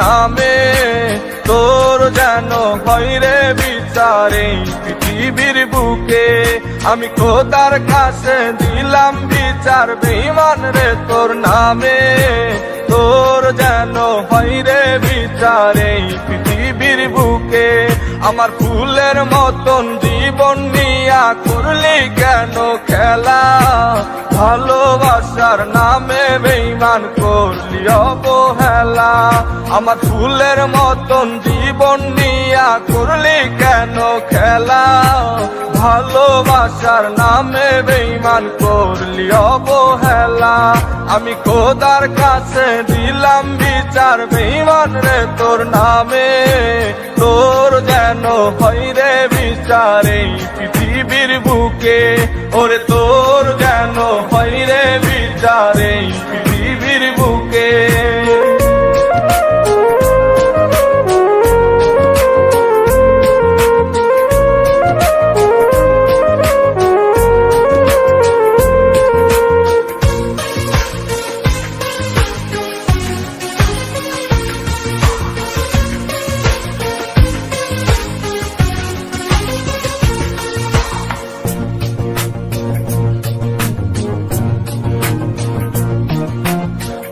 নামে, তোর যেন হয় রে বিচার এই পৃথিবীর বুকে। আমি খোদার কাছে দিলাম বিচার বেঈমান রে তোর নামে, তোর যেন হয় রে বিচার এই পৃথিবীর বুকে। আমার ফুলের মতন জীবন নিয়া করলি কেন খেলা, ভালোবাসার নামে বেঈমান করলি অবহেলা। আমার ফুলের মতন জীবন নিয়া করলি কেন খেলা, ভালোবাসার নামে বেঈমান করলি অবহেলা। আমি খোদার কাছে দিলাম বিচার বেঈমান রে তোর নামে, তোর যেন হয় রে বিচার এই পৃথিবীর বুকে। ওরে তোর যেন হয় রে বিচার এই পৃথিবীর বুকে।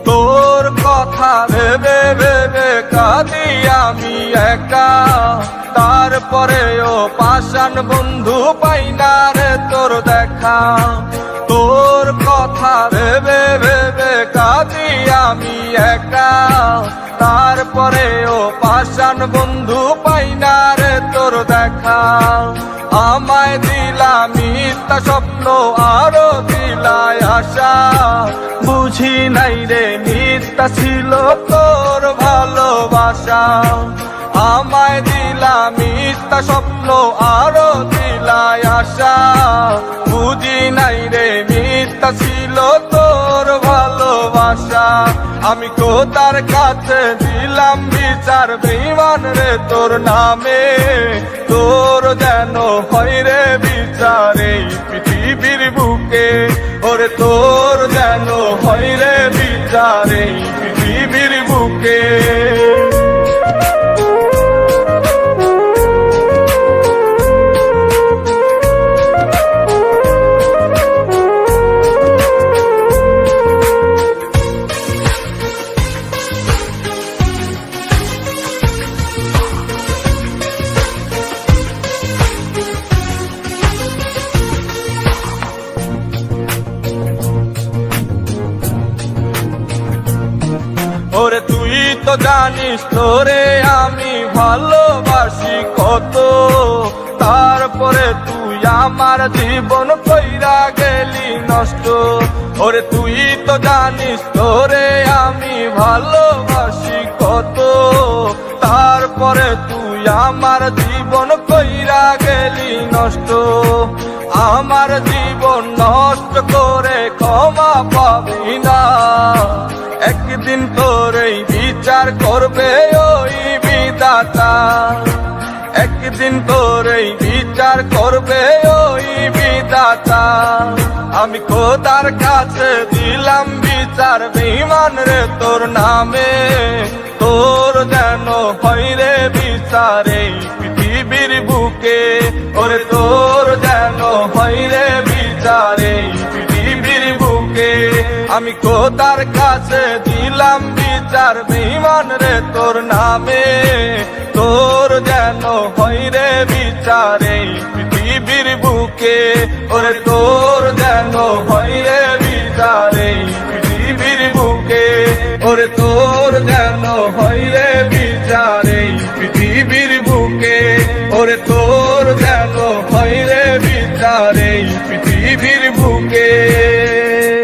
তোর কথা ভেবে ভেবে কাঁদি আমি একা, তারপরেও পাষাণ বন্ধু পাই না রে তোর দেখা। তোর কথা ভেবে ভেবে কাঁদি আমি একা, তারপরেও পাষাণ বন্ধু পাই না রে তোর দেখা। আমায় দিলাম মিথ্যা স্বপ্ন আরো দিলাই আশা, বুঝি নাই রে মিথ্যা ছিল তোর ভালোবাসা। আমায় দিলাম মিথ্যা স্বপ্ন আরো দিলাই আশা, বুঝি নাই রে মিথ্যা ছিল তোর ভালোবাসা। আমি খোদার কাছে দিলাম বিচার বেঈমান রে তোর নামে, তোর যেন হয় রে বিচার এই পৃথিবীর বুকে। ওরে তোর যেন হয় রে বিচার এই পৃথিবীর বুকে। ওরে তুই তো জানিস তোরে আমি ভালোবাসি কত, তারপরে তুই আমার জীবন কইরা গেলি নষ্ট। ওরে তুই তো জানিস তোরে আমি ভালোবাসি কত, তারপরে তুই আমার জীবন কইরা গেলি নষ্ট। আমার জীবন নষ্ট করে ক্ষমা পাবি না, একদিন তোরই বিচার করবে ওই বিধাতা। একদিন তোরই বিচার করবে ওই বিধাতা। আমি খোদার কাছে দিলাম বিচার বেঈমান রে তোর নামে, তোর যেন হয় রে বিচার এই পৃথিবীর বুকে। ওরে তোর যেন হয় রে বিচার এই পৃথিবীর বুকে। আমি খোদার কাছে দিলাম বিচার বেঈমান রে তোর নামে, তোর যেন হয় রে বিচার এই পৃথিবীর বুকে। ওরে তোর যেন হয় রে বিচার এই পৃথিবীর বুকে। ওরে তোর যেন হয় রে বিচার এই পৃথিবীর বুকে। ওরে তোর যেন হয় রে বিচার এই পৃথিবীর বুকে।